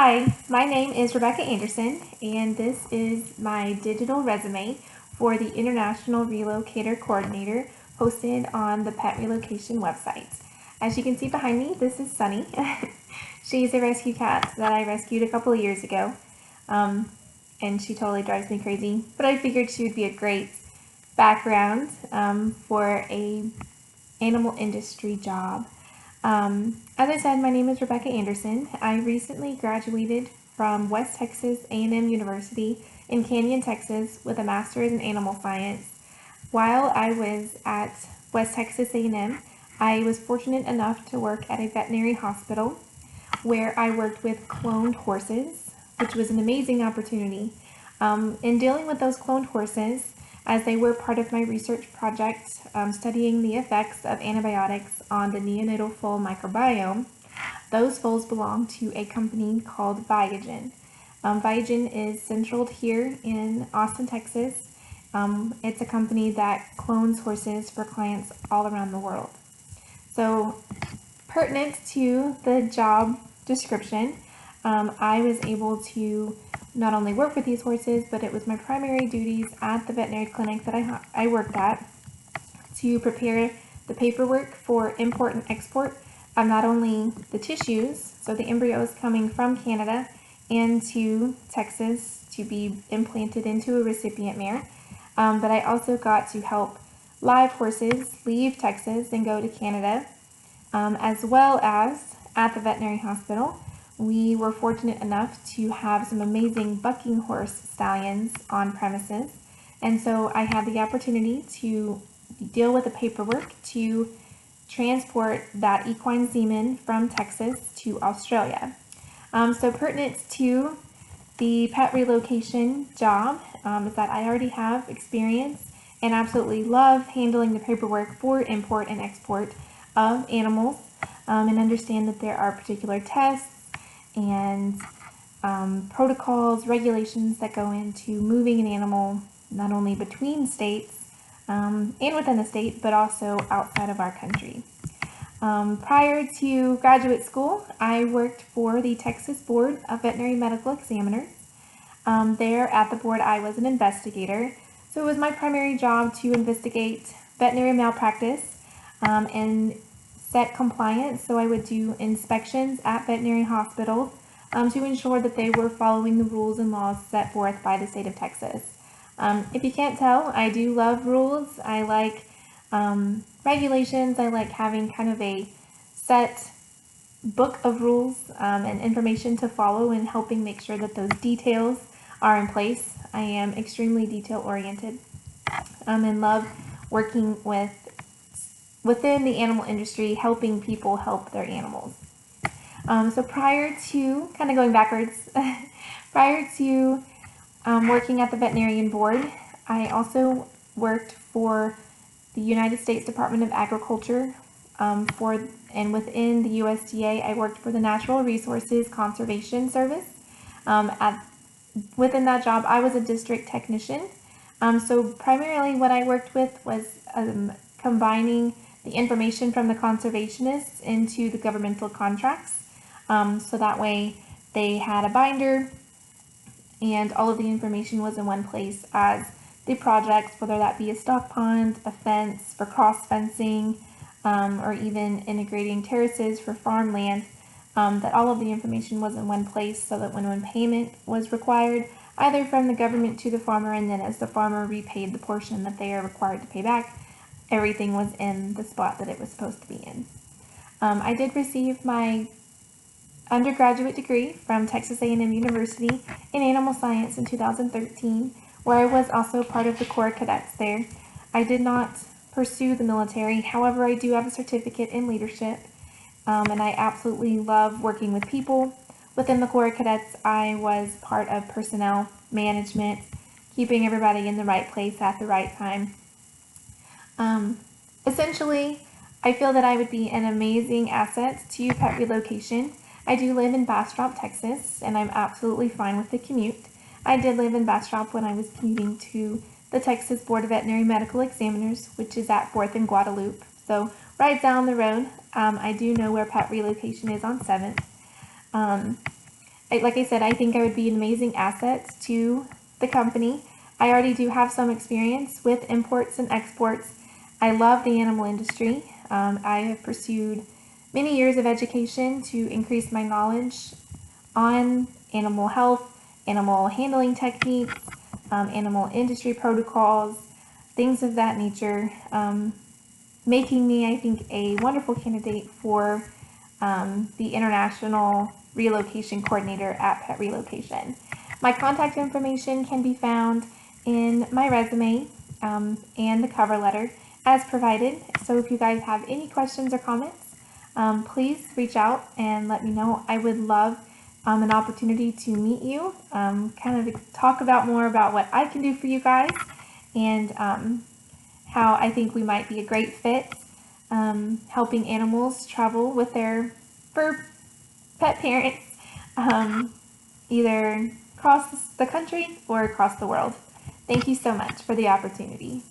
Hi, my name is Rebecca Anderson, and this is my digital resume for the International Relocator Coordinator posted on the PetRelocation website. As you can see behind me, this is Sunny. She's a rescue cat that I rescued a couple of years ago, and she totally drives me crazy, but I figured she would be a great background for a animal industry job. As I said, my name is Rebecca Anderson. I recently graduated from West Texas A&M University in Canyon, Texas with a master's in animal science. While I was at West Texas A&M, I was fortunate enough to work at a veterinary hospital where I worked with cloned horses, which was an amazing opportunity. In dealing with those cloned horses, as they were part of my research project studying the effects of antibiotics on the neonatal foal microbiome, those foals belong to a company called Biogen. Biogen is centraled here in Austin, Texas. It's a company that clones horses for clients all around the world. So, pertinent to the job description, I was able to not only work with these horses, but it was my primary duties at the veterinary clinic that I worked at to prepare the paperwork for import and export of not only the tissues, so the embryos coming from Canada and to Texas to be implanted into a recipient mare, but I also got to help live horses leave Texas and go to Canada, as well as at the veterinary hospital. We were fortunate enough to have some amazing bucking horse stallions on premises, and so I had the opportunity to deal with the paperwork to transport that equine semen from Texas to Australia. So pertinent to the pet relocation job is that I already have experience and absolutely love handling the paperwork for import and export of animals, and understand that there are particular tests and protocols, regulations that go into moving an animal not only between states and within the state, but also outside of our country. Prior to graduate school, I worked for the Texas Board of Veterinary Medical Examiners. There at the board, I was an investigator. So it was my primary job to investigate veterinary malpractice and set compliance. So I would do inspections at veterinary hospitals to ensure that they were following the rules and laws set forth by the state of Texas. If you can't tell, I do love rules. I like regulations. I like having kind of a set book of rules and information to follow and helping make sure that those details are in place. I am extremely detail oriented and love working within the animal industry, helping people help their animals. So prior to, kind of going backwards, prior to working at the veterinarian board, I also worked for the United States Department of Agriculture and within the USDA, I worked for the Natural Resources Conservation Service. Within that job, I was a district technician. So primarily what I worked with was combining the information from the conservationists into the governmental contracts. So that way they had a binder and all of the information was in one place as the projects, whether that be a stock pond, a fence for cross fencing, or even integrating terraces for farmland, that all of the information was in one place so that when payment was required, either from the government to the farmer, and then as the farmer repaid the portion that they are required to pay back, everything was in the spot that it was supposed to be in. I did receive my undergraduate degree from Texas A&M University in animal science in 2013, where I was also part of the Corps Cadets there. I did not pursue the military, however, I do have a certificate in leadership, and I absolutely love working with people. Within the Corps Cadets, I was part of personnel management, keeping everybody in the right place at the right time. Essentially, I feel that I would be an amazing asset to pet relocation. I do live in Bastrop, Texas, and I'm absolutely fine with the commute. I did live in Bastrop when I was commuting to the Texas Board of Veterinary Medical Examiners, which is at 4th and Guadalupe. So right down the road, I do know where pet relocation is on 7th. like I said, I think I would be an amazing asset to the company. I already do have some experience with imports and exports. I love the animal industry. I have pursued many years of education to increase my knowledge on animal health, animal handling techniques, animal industry protocols, things of that nature, making me, I think, a wonderful candidate for the International Relocation Coordinator at PetRelocation. My contact information can be found in my resume and the cover letter as provided. So if you guys have any questions or comments, please reach out and let me know. I would love an opportunity to meet you, kind of talk about more about what I can do for you guys, and how I think we might be a great fit, helping animals travel with their fur pet parents, either across the country or across the world. Thank you so much for the opportunity.